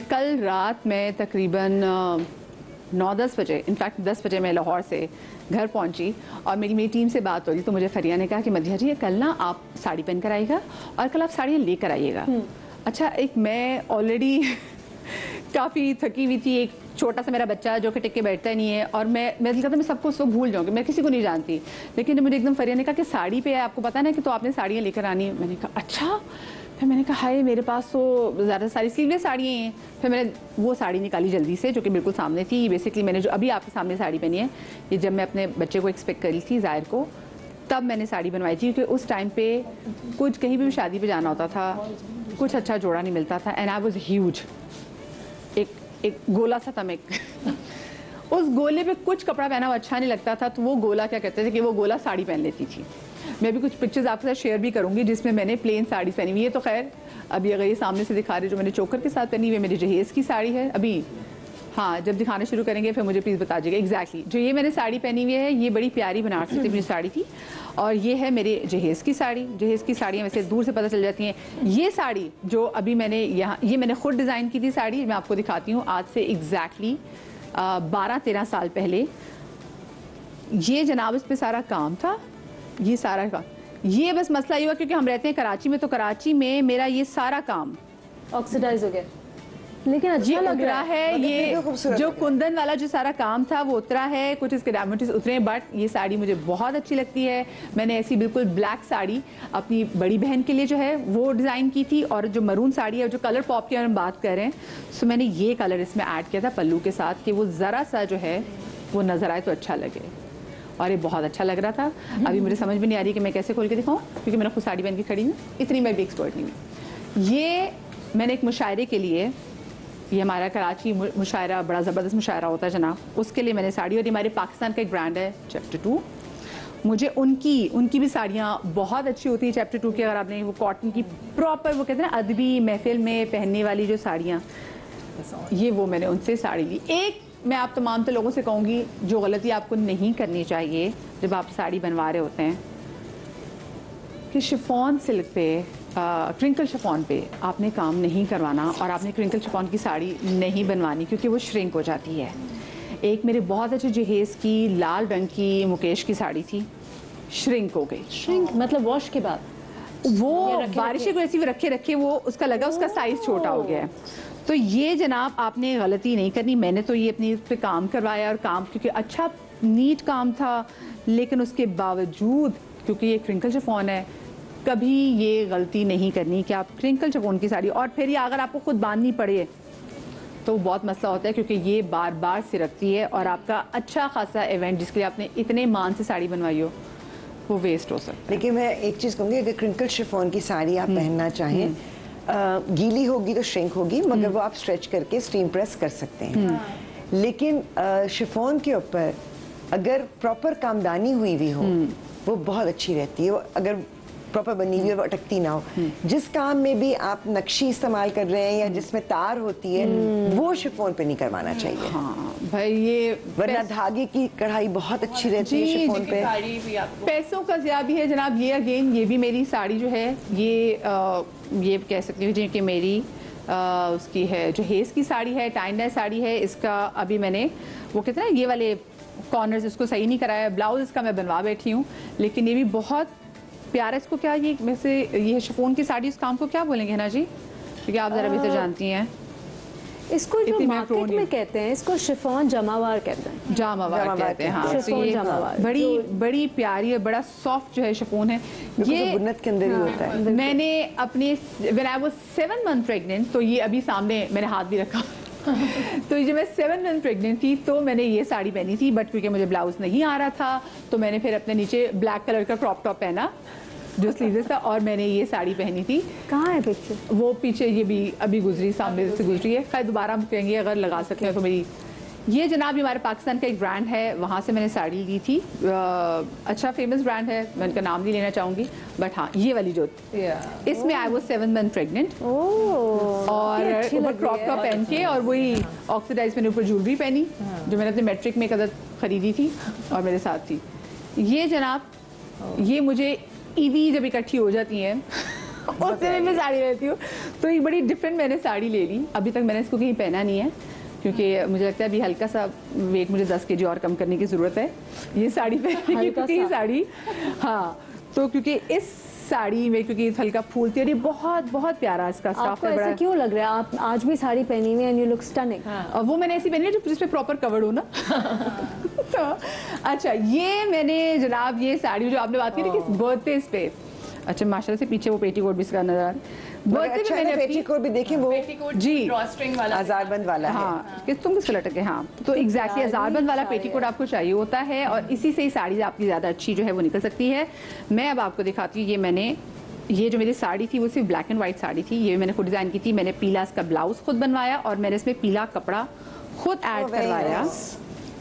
कल रात मैं तकरीबन 9-10 बजे, इनफैक्ट 10 बजे मैं लाहौर से घर पहुंची और मेरी टीम से बात हो रही तो मुझे फरिया ने कहा कि मदिहा जी कल ना आप साड़ी पहन कर आइएगा और कल आप साड़ियाँ लेकर आइएगा। अच्छा, एक मैं ऑलरेडी काफ़ी थकी हुई थी, एक छोटा सा मेरा बच्चा जो कि टिक के बैठता ही नहीं है और मैं दिल करता मैं सबको उसको भूल जाऊँगी, मैं किसी को नहीं जानती। लेकिन जब मुझे एकदम फरिया ने कहा कि साड़ी पे है, आपको पता ना कि तो आपने साड़ियाँ लेकर आनी है। मैंने कहा अच्छा। फिर मैंने कहा हाय मेरे पास तो ज़्यादा सारी स्लीवलेस साड़ियाँ हैं। फिर मैंने वो साड़ी निकाली जल्दी से जो कि बिल्कुल सामने थी। बेसिकली मैंने जो अभी आपके सामने साड़ी पहनी है, ये जब मैं अपने बच्चे को एक्सपेक्ट करी थी ज़ाहिर को, तब मैंने साड़ी बनवाई थी क्योंकि उस टाइम पे कुछ कहीं भी शादी पे जाना होता था, कुछ अच्छा जोड़ा नहीं मिलता था। एंड आई वॉज ह्यूज, एक गोला सा था मैं उस गोले पे कुछ कपड़ा पहना हुआ अच्छा नहीं लगता था, तो वो गोला क्या कहते थे कि वो गोला साड़ी पहन लेती थी। मैं भी कुछ पिक्चर्स आपके साथ शेयर भी करूंगी जिसमें मैंने प्लेन साड़ी पहनी हुई है। तो खैर अभी अगर ये सामने से दिखा रहे जो मैंने चोकर के साथ पहनी हुई है, मेरी जहेज़ की साड़ी है। अभी हाँ, जब दिखाना शुरू करेंगे फिर मुझे प्लीज़ बता दीजिएगा एग्जैक्टली जो ये मैंने साड़ी पहनी हुई है। ये बड़ी प्यारी बनारसी से अपनी साड़ी थी और ये है मेरे जहेज़ की साड़ी। जहेज़ की साड़ियाँ वैसे दूर से पता चल जाती हैं। ये साड़ी जो अभी मैंने यहाँ, ये मैंने खुद डिज़ाइन की थी साड़ी, मैं आपको दिखाती हूँ आज से एग्जैक्टली 12-13 साल पहले। ये जनाब इस पर सारा काम था, ये सारा काम। ये बस मसला ये हुआ क्योंकि हम रहते हैं कराची में, तो कराची में मेरा ये सारा काम ऑक्सीडाइज हो गया, लेकिन अच्छा लग रहा है। ये जो कुंदन वाला जो सारा काम था वो उतरा है, कुछ इसके डायमंड्स उतरे हैं, बट ये साड़ी मुझे बहुत अच्छी लगती है। मैंने ऐसी बिल्कुल ब्लैक साड़ी अपनी बड़ी बहन के लिए जो है वो डिज़ाइन की थी, और जो मरून साड़ी है जो कलर पॉप की हम बात कर रहे हैं, सो मैंने ये कलर इसमें ऐड किया था पल्लू के साथ कि वो ज़रा सा जो है वो नज़र आए तो अच्छा लगे, और ये बहुत अच्छा लग रहा था। अभी मुझे समझ में नहीं आ रही कि मैं कैसे खोल के दिखाऊं क्योंकि मैंने खुद साड़ी पहन के खड़ी हूँ, इतनी मैं भी एक्सपर्ट नहीं हूँ। ये मैंने एक मुशायरे के लिए, ये हमारा कराची मुशायरा बड़ा ज़बरदस्त मुशायरा होता है जनाब, उसके लिए मैंने साड़ी, और ये हमारे पाकिस्तान का एक ब्रांड है चैप्टर 2, मुझे उनकी भी साड़ियाँ बहुत अच्छी होती है चैप्टर 2 की। अगर आपने वो कॉटन की प्रॉपर वो कहते हैं ना अदबी महफिल में पहनने वाली जो साड़ियाँ, ये वो मैंने उनसे साड़ी ली। एक मैं आप तमाम तो लोगों से कहूँगी जो गलती आपको नहीं करनी चाहिए जब आप साड़ी बनवा रहे होते हैं कि शिफॉन सिल्क पे, क्रिंकल शिफॉन पे आपने काम नहीं करवाना, और आपने क्रिंकल शिफॉन की साड़ी नहीं बनवानी क्योंकि वो श्रिंक हो जाती है। एक मेरे बहुत अच्छे जहेज़ की लाल रंग की मुकेश की साड़ी थी, श्रिंक हो गई। श्रिंक मतलब वॉश के बाद वो बारिश को ऐसी रखे रखे वो उसका लगा उसका साइज़ छोटा हो गया है। तो ये जनाब आपने गलती नहीं करनी। मैंने तो ये अपनी इस पे काम करवाया, और काम क्योंकि अच्छा नीट काम था, लेकिन उसके बावजूद क्योंकि ये क्रिंकल शिफॉन है, कभी ये गलती नहीं करनी कि आप क्रिंकल शिफॉन की साड़ी, और फिर ये अगर आपको खुद बांधनी पड़े तो बहुत मसला होता है क्योंकि ये बार बार सिरकती है, और आपका अच्छा खासा इवेंट जिसके लिए आपने इतने मान से साड़ी बनवाई हो वो वेस्ट हो सकता है। लेकिन मैं एक चीज़ कहूँगी, अगर क्रिंकल शिफॉन की साड़ी आप पहनना चाहें, गीली होगी तो श्रिंक होगी, मगर वो आप स्ट्रेच करके स्टीम प्रेस कर सकते हैं। लेकिन शिफॉन के ऊपर अगर प्रॉपर कामदानी हुई हुई हो वो बहुत अच्छी रहती है। वो अगर प्रॉपर बनी हुई है, वो अटकती ना हो। जिस काम में भी आप नक्शी इस्तेमाल कर रहे हैं या जिसमें तार होती है, वो शिफॉन पे नहीं करवाना चाहिए। हाँ भाई, ये वरना धागे की कढ़ाई बहुत अच्छी रहती है शिफॉन पे। पैसों का ज़िया भी है जनाब। ये अगेन ये भी मेरी साड़ी जो है ये कह सकती हूँ जी कि मेरी उसकी है जो हेज़ की साड़ी है, टाइंडा साड़ी है। इसका अभी मैंने वो कहते हैं ना ये वाले कॉर्नर्स इसको सही नहीं कराया, ब्लाउज इसका मैं बनवा बैठी हूँ, लेकिन ये भी बहुत प्यारा। इसको क्या ये वैसे ये शिफॉन की साड़ी, इस काम को क्या बोलेंगे ना जी, क्योंकि आप ज़रा बेहतर जानती हैं। इसको जो मार्केट में कहते हैं इसको शिफॉन जमावार कहते हैं। जमावार कहते हैं, हाँ। शिफॉन जमावार बड़ी प्यारी और बड़ा सॉफ्ट जो है शिफॉन है। ये बुनत के अंदर ही होता है। मैंने अपने when I was 7 month pregnant, तो ये अभी सामने मैंने हाथ भी रखा तो जब मैं 7 मंथ प्रेग्नेंट थी तो मैंने ये साड़ी पहनी थी, बट क्योंकि मुझे ब्लाउज नहीं आ रहा था तो मैंने फिर अपने नीचे ब्लैक कलर का क्रॉप टॉप पहना जो स्लीवलेस था, और मैंने ये साड़ी पहनी थी। कहाँ है पिक्चर? वो पीछे ये भी अभी गुजरी, सामने से गुजरी है। खैर दोबारा हम कहेंगे अगर लगा सकते हैं तो मेरी ये जनाब हमारे पाकिस्तान का एक ब्रांड है, वहाँ से मैंने साड़ी ली थी। अच्छा फेमस ब्रांड है, मैं उनका नाम नहीं लेना चाहूँगी, बट हाँ ये वाली जो इसमें आई वो 7 मंथ प्रेग्नेंट, और ऊपर क्रॉप टॉप पहन के, और वही ऑक्सीडाइज मैंने ऊपर ज्वेलरी पहनी जो मैंने अपने मैट्रिक में एक अदद खरीदी थी और मेरे साथ थी। ये जनाब ये मुझे ईवी जब इकट्ठी हो जाती हैं उससे मैं साड़ी लेती हूँ। तो एक बड़ी डिफरेंट मैंने साड़ी ले ली। अभी तक मैंने इसको कहीं पहना नहीं है क्योंकि मुझे लगता है अभी हल्का सा वेट, मुझे 10 kg और कम करने की ज़रूरत है ये साड़ी पहनने की, क्योंकि ये साड़ी, हाँ, तो क्योंकि इस साड़ी में क्योंकि हल्का फूलती है और ये बहुत बहुत प्यारा इसका स्टाफ है। ऐसा क्यों लग रहा है आप आज भी साड़ी पहनी हुई एंड यू लुक स्टनिंग? और वो मैंने ऐसी पहनी है जिस पे प्रॉपर कवर्ड हो ना। तो अच्छा, ये मैंने जनाब ये साड़ी जो आपने बात की ना कि बर्थडे पे, अच्छा माशाल्लाह से पीछे वो पेटीकोट भी इसका नजर आ रहा है। बर्थडे अच्छा, पे मैंने पेटीकोट भी देखें, वो जी ड्रॉस्ट्रिंग वाला आजारबंद वाला है। हाँ, किस तुम किस लटके, हाँ, तो एग्जैक्टली आजारबंद वाला पेटीकोट आपको चाहिए होता है और इसी से ही साड़ी आपकी ज़्यादा अच्छी जो है वो निकल सकती है। मैं अब आपको दिखाती हूँ, ये जो मेरी साड़ी थी वो सिर्फ ब्लैक एंड वाइट साड़ी थी, ये मैंने खुद डिज़ाइन की थी। मैंने पीला इसका ब्लाउज खुद बनवाया और मैंने इसमें पीला कपड़ा खुद ऐड करवाया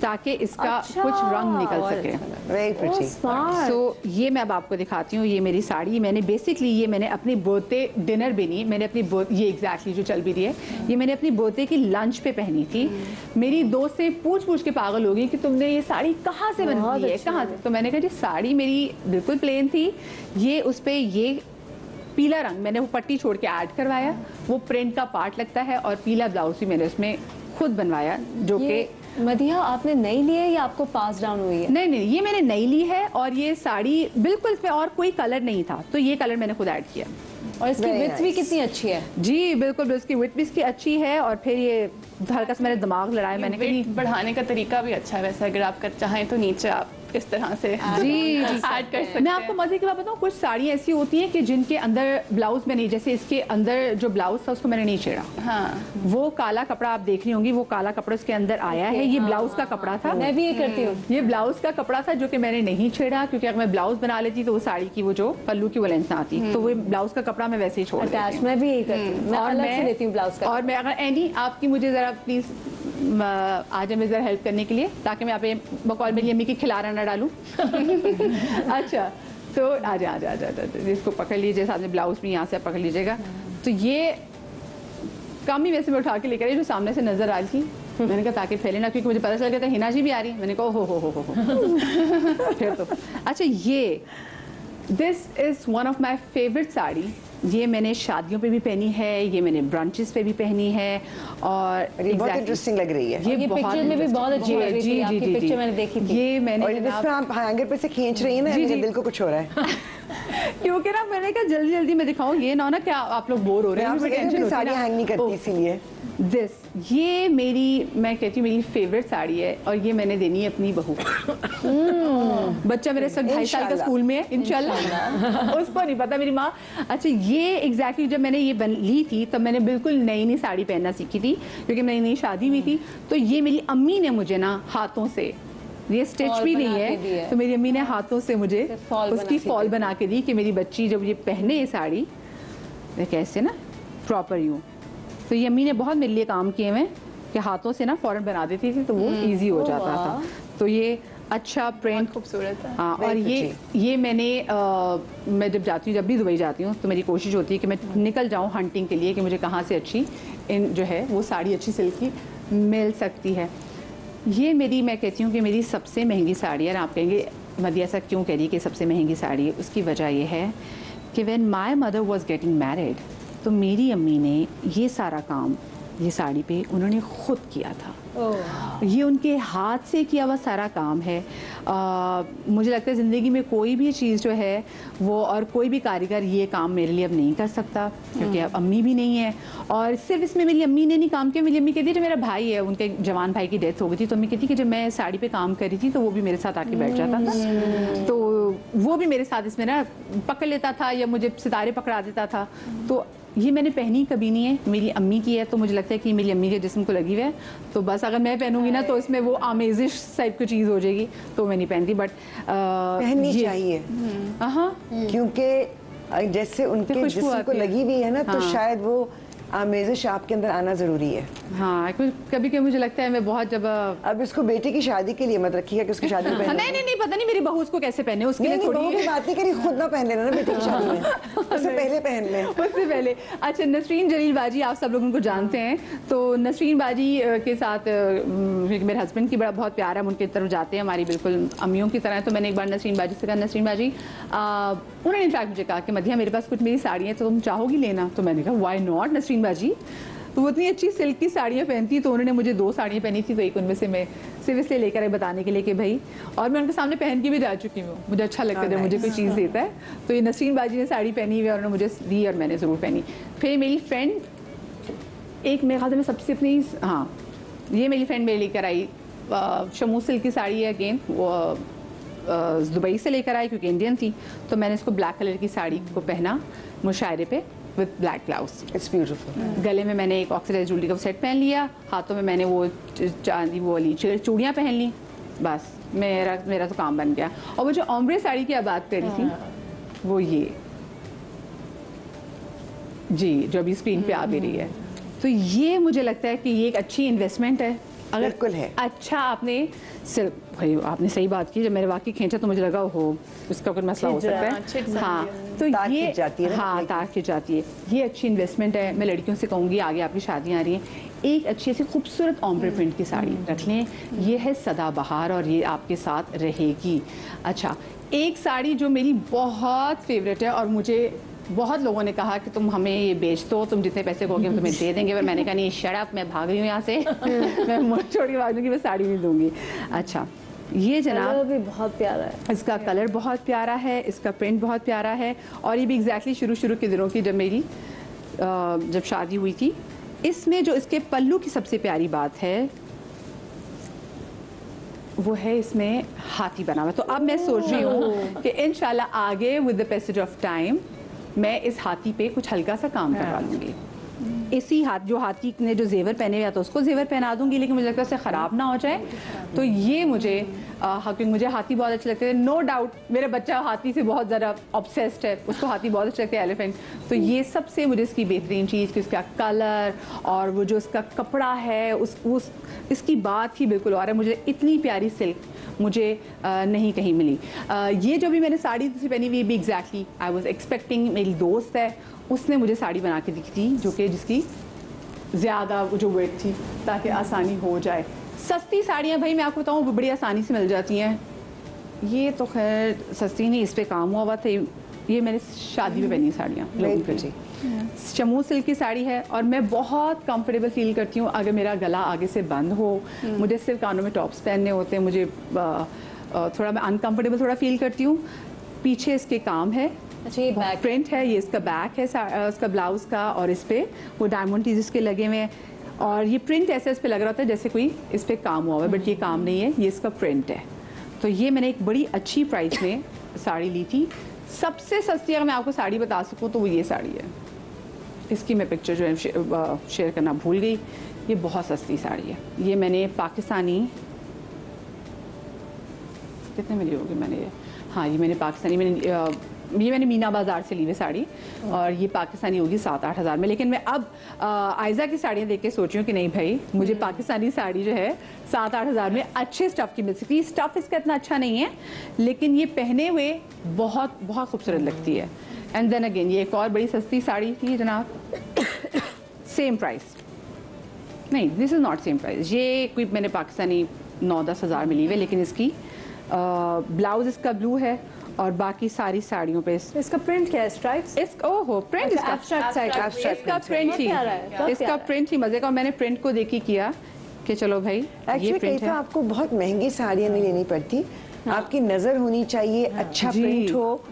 ताकि इसका कुछ रंग निकल सके। Very pretty. सो ये मैं अब आपको दिखाती हूँ, ये मेरी साड़ी मैंने बेसिकली ये मैंने अपनी बर्थडे डिनर भी नहीं, मैंने अपनी ये एग्जैक्टली जो चल भी रही है, ये मैंने अपनी बर्थडे की लंच पे पहनी थी। मेरी दोस्त से पूछ पूछ के पागल हो गई कि तुमने ये साड़ी कहाँ से बनवाई है, कहाँ से? तो मैंने कहा जी साड़ी मेरी बिल्कुल प्लेन थी, ये उस पर ये पीला रंग मैंने वो पट्टी छोड़ के ऐड करवाया, वो प्रिंट का पार्ट लगता है और पीला ब्लाउज भी मैंने उसमें खुद बनवाया जो कि मदिहा आपने नई ली है या आपको पास डाउन हुई है? नहीं, ये मैंने नई ली है और ये साड़ी बिल्कुल इसमें और कोई कलर नहीं था तो ये कलर मैंने खुद ऐड किया। और इसकी विड्थ भी कितनी अच्छी है। जी बिल्कुल, इसकी विड्थ भी इसकी अच्छी है और फिर ये हल्का सा मैंने दिमाग लड़ाया, मैंने कहा बढ़ाने का तरीका भी अच्छा है वैसे, अगर आप कर चाहें तो नीचे आप इस तरह से जी ऐड कर सकते हैं। मैं आपको मजे की बात बताऊं, कुछ साड़ी ऐसी होती हैं कि जिनके अंदर ब्लाउज में नहीं, जैसे इसके अंदर जो ब्लाउज था उसको मैंने नहीं छेड़ा। हाँ, वो काला कपड़ा आप देख रही होंगी, वो काला कपड़ा उसके अंदर आया है, ये ब्लाउज का कपड़ा था। मैं भी ये करती हूँ, ये ब्लाउज का कपड़ा था जो कि मैंने नहीं छेड़ा क्योंकि अगर मैं ब्लाउज बना लेती तो वो साड़ी की वो जो पल्लू की वो लेंथ ना आती, तो वो ब्लाउज का कपड़ा मैं वैसे ही छोड़ देती हूँ। मैं भी यही करती हूँ, मैं अलग से लेती हूँ ब्लाउज का। और मैं अगर एनी आपकी मुझे जरा प्लीज आज मैं जरा हेल्प करने के लिए, ताकि मैं आप बकौल मेरी अम्मी की खिलारा ना डालूं। अच्छा, तो आजा आजा आजा इसको पकड़ लीजिए, साथ में ब्लाउज भी यहाँ से पकड़ लीजिएगा। तो ये कम ही वैसे मैं उठा के लेकर आई जो सामने से नजर आ रही थी, मैंने कहा ताकि फैले ना, क्योंकि मुझे पता चल गया था हिना जी भी आ रही है, मैंने कहा हो फिर तो अच्छा। ये this is one of my favourite sari, ये मैंने शादियों पे भी पहनी है, ये मैंने ब्रांचेस पे भी पहनी है और बहुत इंटरेस्टिंग लग रही है। ये पिक्चर में भी बहुत अच्छी लग रही थी, आपकी पिक्चर मैंने देखी थी। ये मैंने और जिसमें आप हैंगर पे से खींच रही हैं ना, मेरे दिल को कुछ हो रहा है। क्योंकि ना मैंने कहा जल्दी जल्दी मैं दिखाऊं, ये ना क्या आप लोग बोर हो रहे हैं, साड़ी हैंग नहीं करती इसीलिए। ये मेरी, मैं कहती हूँ मेरी फेवरेट साड़ी है और ये मैंने देनी है अपनी बहू को। बच्चा मेरे साथ 2.5 साल का स्कूल में है, इंशाल्लाह उसको नहीं पता मेरी माँ। अच्छा, ये एग्जैक्टली जब मैंने ये ली थी तब मैंने बिल्कुल नई नई साड़ी पहनना सीखी थी क्योंकि मेरी नई शादी हुई थी। तो ये मेरी अम्मी ने मुझे ना हाथों से, ये स्टिच भी नहीं है, तो मेरी अम्मी ने हाथों से मुझे उसकी फॉल बना के दी कि मेरी बच्ची जब ये पहने ये साड़ी कैसे ना प्रॉपर यूँ। तो ये अम्मी ने बहुत मेरे लिए काम किए हुए कि हाथों से ना फौरन बना देती थी तो वो इजी हो जाता था। तो ये अच्छा प्रिंट खूबसूरत है। हाँ, और ये मैंने मैं जब जाती हूँ, जब भी दुबई जाती हूँ तो मेरी कोशिश होती है कि मैं निकल जाऊँ हंटिंग के लिए कि मुझे कहाँ से अच्छी जो है वो साड़ी अच्छी सिल्क की मिल सकती है। ये मेरी, मैं कहती हूँ कि मेरी सबसे महंगी साड़ी है। आप कहेंगे मदिया ऐसा क्यों कह रही है कि सबसे महंगी साड़ी है? उसकी वजह ये है कि when my mother was getting married तो मेरी अम्मी ने ये सारा काम ये साड़ी पे उन्होंने खुद किया था। ये उनके हाथ से किया हुआ सारा काम है। मुझे लगता है ज़िंदगी में कोई भी चीज़ जो है वो, और कोई भी कारीगर ये काम मेरे लिए अब नहीं कर सकता क्योंकि अब अम्मी भी नहीं है। और सिर्फ इसमें मेरी अम्मी ने नहीं काम किया, मेरी अम्मी कहती है, जो मेरा भाई है उनके जवान भाई की डेथ हो गई थी तो अम्मी कहती कि जब मैं साड़ी पे काम कर रही थी तो वो भी मेरे साथ आके बैठ जाता था, तो वो भी मेरे साथ इसमें ना पकड़ लेता था या मुझे सितारे पकड़ा देता था। तो ये मैंने पहनी कभी नहीं है, मेरी अम्मी की है, तो मुझे लगता है कि मेरी अम्मी के जिस्म को लगी हुई है, तो बस अगर मैं पहनूंगी ना तो इसमें वो आमेजिश टाइप की चीज़ हो जाएगी, तो मैं नहीं पहनती। बट पहननी चाहिए, हाँ, क्योंकि जैसे उनके जिस्म को लगी हुई है ना, तो शायद वो आमेज़िश आपके अंदर आना ज़रूरी है। हाँ, कभी कभी मुझे लगता है मैं बहुत जब अब इसको बेटे की शादी के लिए मत रखिएगा कि उसकी शादी में पहने। नहीं पता नहीं मेरी बहू उसको कैसे पहने, उसके लिए थोड़ी बहू की बात नहीं करी, खुद ना पहन लेना ना बेटे की शादी में, उससे पहले पहन ले। उससे पहले। अच्छा, नसरीन जलील बाजी आप सब लोग उनको जानते हैं, तो नसरीन बाजी के साथ मेरे हस्बैंड की बड़ा बहुत प्यार है, हम उनकी तरफ जाते हैं, हमारी बिल्कुल अम्मियों की तरह। तो मैंने एक बार नसरीन बाजी से कहा, नसरीन बाजी उन्होंने इनफैक्ट मुझे कहा कि मधिया मेरे पास कुछ मेरी साड़ियाँ तो तुम चाहोगी लेना? तो मैंने कहा व्हाई नॉट नसरीन बाजी। तो वो इतनी अच्छी सिल्क की साड़ियाँ पहनती, तो उन्होंने मुझे 2 साड़ियाँ पहनी थी, तो एक उनमें से मैं सिर्फ इसलिए लेकर आई बताने के लिए कि भाई, और मैं उनके सामने पहन के भी जा चुकी हूँ, मुझे अच्छा लगता है जब मुझे कोई चीज़ देता है। तो ये नसरीन बाजी ने साड़ी पहनी हुई और उन्होंने मुझे दी और मैंने ज़रूर पहनी। फिर मेरी फ्रेंड एक, मेरे ख्याल से मैं सबसे अपनी, हाँ ये मेरी फ्रेंड मेरे लेकर आई शमू सिल्क की साड़ी है, अगेन वो दुबई से लेकर आई क्योंकि इंडियन थी। तो मैंने इसको ब्लैक कलर की साड़ी को पहना मुशायरे पे with black blouse. It's beautiful. गले में मैंने एक ऑक्सीडाइज ज्वेलरी का सेट पहन लिया, हाथों में मैंने वो चांदी वो वाली चूड़ियाँ पहन ली, बस मेरा तो काम बन गया। और वो जो ओम्ब्रे साड़ी की आप बात कर रही थी, वो ये जी जो अभी स्क्रीन पे आ भी रही है, तो ये मुझे लगता है कि ये एक अच्छी इन्वेस्टमेंट है। अगर बिल्कुल है। अच्छा आपने सिर्फ भाई आपने सही बात की, जब मैंने वाकई खींचा तो मुझे लगा हो उसका कुछ मसला हो सकता है। हाँ, तो ताक ये खिंच जाती है ना, हाँ ताक खिंच जाती है, ये अच्छी इन्वेस्टमेंट है। मैं लड़कियों से कहूँगी आगे आपकी शादियाँ आ रही हैं, एक अच्छी सी खूबसूरत ओम्ब्रे प्रिंट की साड़ी रख लें, ये है सदाबहार और ये आपके साथ रहेगी। अच्छा, एक साड़ी जो मेरी बहुत फेवरेट है और मुझे बहुत लोगों ने कहा कि तुम हमें ये बेच दो, तुम जितने पैसे कहोगे हम तुम्हें दे देंगे, पर मैंने कहा नहीं शट, मैं भाग रही हूँ यहाँ से मैं मुड़ छोड़ के भाग दूँगी, मैं साड़ी नहीं दूँगी। अच्छा, ये जनाब भी बहुत प्यारा है, इसका कलर बहुत प्यारा है, इसका प्रिंट बहुत प्यारा है, और ये भी एग्जैक्टली शुरू के दिनों की जब मेरी जब शादी हुई थी। इसमें जो इसके पल्लू की सबसे प्यारी बात है वो है इसमें हाथी बना हुआ। तो अब मैं सोच रही हूँ कि इंशाल्लाह आगे with the passage of time मैं इस हाथी पे कुछ हल्का सा काम करवा लूँगी। इसी जो हाथी ने जो जेवर पहने हुए तो उसको जेवर पहना दूंगी, लेकिन मुझे लगता है उससे ख़राब ना हो जाए। तो ये मुझे क्योंकि मुझे हाथी बहुत अच्छे लगते हैं, नो डाउट मेरा बच्चा हाथी से बहुत ज़्यादा ऑब्सेस्ड है, उसको हाथी बहुत अच्छे लगते हैं, एलिफेंट। तो ये सबसे मुझे इसकी बेहतरीन चीज़ कि इसका कलर और वो जो इसका कपड़ा है इसकी बात ही बिल्कुल और है। मुझे इतनी प्यारी सिल्क मुझे नहीं कहीं मिली। ये जो भी मैंने साड़ी पहनी हुई भी एग्जैक्टली आई वॉज एक्सपेक्टिंग, मेरी दोस्त है उसने मुझे साड़ी बना के दी थी जो कि जिसकी ज़्यादा जो वेट थी ताकि आसानी हो जाए। सस्ती साड़ियाँ भाई मैं आपको बताऊँ वो बड़ी आसानी से मिल जाती हैं, ये तो खैर सस्ती नहीं, इस पर काम हुआ था। ये मैंने शादी में पहनी साड़ियाँ लोगों के जी, शमू सिल्क की साड़ी है और मैं बहुत कंफर्टेबल फील करती हूँ अगर मेरा गला आगे से बंद हो, मुझे सिर्फ कानों में टॉप्स पहनने होते हैं, मुझे थोड़ा मैं अनकंफर्टेबल थोड़ा फील करती हूँ। पीछे इसके काम है, अच्छा ये बैक प्रिंट है, ये इसका बैक है उसका ब्लाउज का, और इस पे वो डायमंड टीज इसके लगे हुए हैं और ये प्रिंट ऐसे इस पे लग रहा होता है जैसे कोई इस पे काम हुआ है, बट ये काम नहीं है, ये इसका प्रिंट है। तो ये मैंने एक बड़ी अच्छी प्राइस में साड़ी ली थी। सबसे सस्ती अगर मैं आपको साड़ी बता सकूँ तो वो ये साड़ी है, इसकी मैं पिक्चर जो है शेयर करना भूल गई। ये बहुत सस्ती साड़ी है, ये मैंने पाकिस्तानी कितने में ली होगी मैंने ये, हाँ ये मैंने पाकिस्तानी ये मैंने मीना बाज़ार से ली हुई साड़ी और ये पाकिस्तानी होगी 7-8 हज़ार में। लेकिन मैं अब आयज़ा की साड़ियाँ देख के सोच रही हूँ कि नहीं भाई मुझे पाकिस्तानी साड़ी जो है 7-8 हज़ार में अच्छे स्टफ़ की मिल सकती है। स्टफ़ इसका इतना अच्छा नहीं है लेकिन ये पहने हुए बहुत बहुत खूबसूरत लगती है। एंड देन अगेन ये एक और बड़ी सस्ती साड़ी थी जनाब, सेम प्राइस नहीं, this is not same price, ये कोई मैंने पाकिस्तानी 9-10 हज़ार में ली हुई है, लेकिन इसकी ब्लाउज इसका ब्लू है और बाकी सारी साड़ियों पे इसका प्रिंट क्या है, स्ट्राइप्स? ओहो प्रिंट अच्छा, इसका प्रिंट ही मजे का। मैंने प्रिंट को देखी किया कि चलो भाई ये प्रिंट है। आपको बहुत महंगी साड़ियाँ नहीं लेनी पड़ती, आपकी नजर होनी चाहिए, अच्छा प्रिंट हो,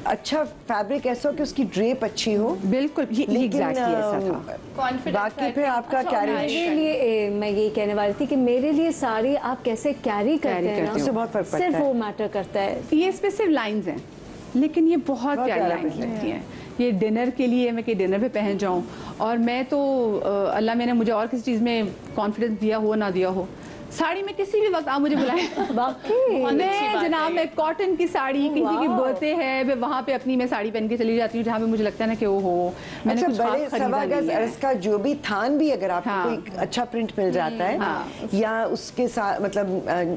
अच्छा फैब्रिक ऐसा हो कि उसकी ड्रेप अच्छी हो। बिल्कुल ये एग्जैक्टली ऐसा था। बाकी फिर आपका कैरेज, मेरे लिए मैं ये कहने वाली थी कि मेरे लिए साड़ी आप कैसे कैरी करते हैं उससे बहुत फर्क पड़ता है, सिर्फ वो मैटर करता है। ये इस पे सिर्फ लाइंस हैं लेकिन ये बहुत प्यारी लाइंस लगती हैं। ये डिनर के लिए मैं कि डिनर पे पहन जाऊँ, और मैं तो अल्लाह मैंने मुझे और किसी चीज़ में कॉन्फिडेंस दिया हो ना दिया हो, साड़ी में किसी भी वक्त आप मुझे बुलाएं। मैं जनाब मैं कॉटन की साड़ी, किसी की बर्थडे है, मैं वहाँ पे अपनी मैं साड़ी पहन के चली जाती हूँ जहाँ पे मुझे लगता है ना कि वो हो मैंने अच्छा, कुछ बड़े खास खरीदा सवा गज नहीं है। अर्ज का जो भी थान भी अगर आपको हाँ। कोई अच्छा प्रिंट मिल जाता है या उसके साथ मतलब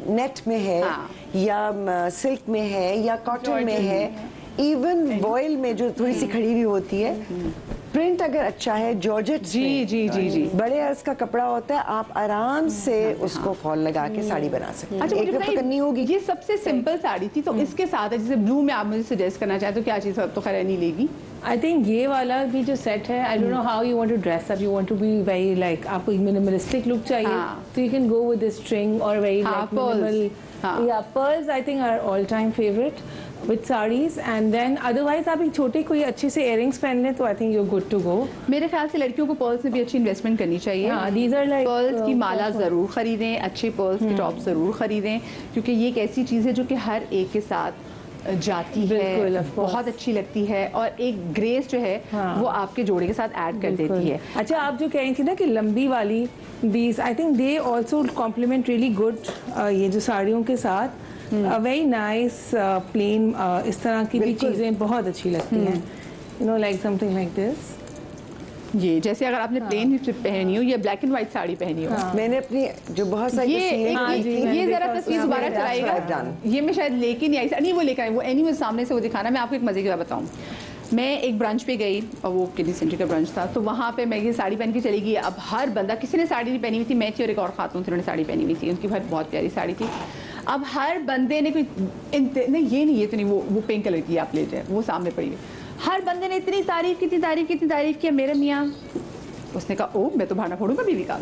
नेट में है या सिल्क में है या कॉटन में है, इवन वॉयल में जो थोड़ी सी खड़ी हुई होती है, प्रिंट अगर अच्छा है जॉर्जेट जी बड़े अर्ज का कपड़ा होता है, आप आराम से उसको फॉल लगा के साड़ी बना सकते हैं। अच्छा, एक दफा करनी होगी। ये सबसे सिंपल साड़ी थी, तो इसके साथ जैसे ब्लू में आप मुझे सजेस्ट करना चाहते हो क्या चीज़ तो खैर नहीं लेगी। आई थिंक ये वाला भी जो सेट है, I don't know how you want to dress up, you want to be very like, आपको मिनिमलिस्टिक लुक चाहिए तो you can go with this string और वेरी लाइक मिनिमल या pearls I think are all time favourite with saris. And then otherwise आप एक छोटे कोई अच्छे से इयरिंग्स पहन लें तो I think you are good to go. मेरे ख्याल से लड़कियों को पर्ल्स में भी अच्छी इन्वेस्टमेंट करनी चाहिए। दीज आर लाइक पर्ल्स की माला ज़रूर खरीदें, अच्छे पर्ल्स के टॉप ज़रूर खरीदें, क्योंकि ये एक ऐसी चीज़ है जो कि हर एक के साथ जाती है, बहुत अच्छी लगती है और एक ग्रेस जो है वो आपके जोड़े के साथ ऐड कर देती है। अच्छा, आप जो कह रही थी ना कि लंबी वाली these, I think they also complement really good ये जो साड़ियों के साथ वेरी नाइस प्लेन इस तरह की भी चीज़ें बहुत अच्छी लगती हैं, you know like something like this. ये जैसे अगर आपने प्लेन पहनी हो या ब्लैक एंड व्हाइट साड़ी पहनी हो, मैंने अपनी जो बहुत सारी ये जरा तस्वीर दोबारा चलाएगा, ये मैं शायद लेके नहीं आई, नहीं वो लेकर आई, वो एनीवे सामने से वो दिखाना। मैं आपको एक मजे की बात बताऊं, मैं एक ब्रांच पे गई और वो किडनी सेंटर का ब्रांच था, तो वहाँ पे मैं ये साड़ी पहन के चली गई। अब हर बंदा, किसी ने साड़ी नहीं पहनी हुई थी, मैं थी और एक और खातून थी, उन्होंने साड़ी पहनी हुई थी, उनकी बहुत प्यारी साड़ी थी। अब हर बंदे ने कोई नहीं ये तो नहीं, वो पिंक कलर की आप ले जाए, वो सामने पड़ी हुई, हर बंदे ने इतनी तारीफ किया मेरे मियाँ। उसने कहा ओ मैं तो भाना फोड़ूंगा बीवी का,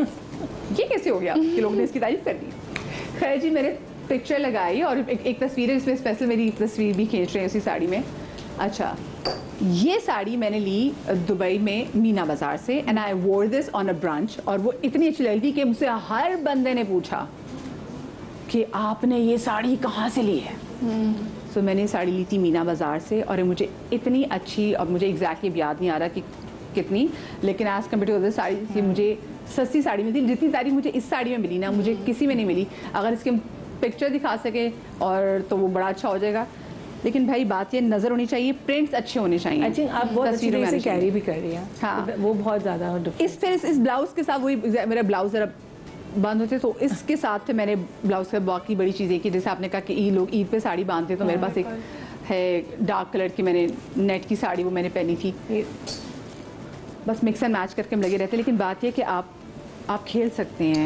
ये कैसे हो गया कि लोग ने इसकी तारीफ कर दी। खैर जी, मैंने पिक्चर लगाई और एक तस्वीर है जिसमें स्पेशल मेरी तस्वीर भी खींच रहे हैं उसी साड़ी में। अच्छा, ये साड़ी मैंने ली दुबई में मीना बाजार से एंड आई वोर दिस ऑन अ ब्रांच, और वो इतनी अच्छी लगी कि मुझसे हर बंदे ने पूछा कि आपने ये साड़ी कहाँ से ली है। तो मैंने साड़ी ली थी मीना बाजार से और मुझे इतनी अच्छी, और मुझे एग्जैक्टली याद नहीं आ रहा कि कितनी, लेकिन as compare to other sari से मुझे सस्ती साड़ी मिली। जितनी तारीफ मुझे इस साड़ी में मिली ना, मुझे किसी में नहीं मिली। अगर इसके पिक्चर दिखा सके और तो वो बड़ा अच्छा हो जाएगा, लेकिन भाई बात ये नजर होनी चाहिए, प्रिंट्स अच्छे होने चाहिए। आई थिंक आप बहुत अच्छी तरह से कैरी भी कर रही हैं। हाँ, वो बहुत ज़्यादा इस ब्लाउज के साथ, वही मेरा ब्लाउज जरा बंद होते तो इसके साथ थे मैंने ब्लाउज के बाकी बड़ी चीज़ें की। जैसे आपने कहा कि लोग ईद पे साड़ी बांधते, तो मेरे पास एक है डार्क कलर की, मैंने नेट की साड़ी वो मैंने पहनी थी। बस मिक्स एंड मैच करके हम लगे रहते, लेकिन बात ये कि आप खेल सकते हैं।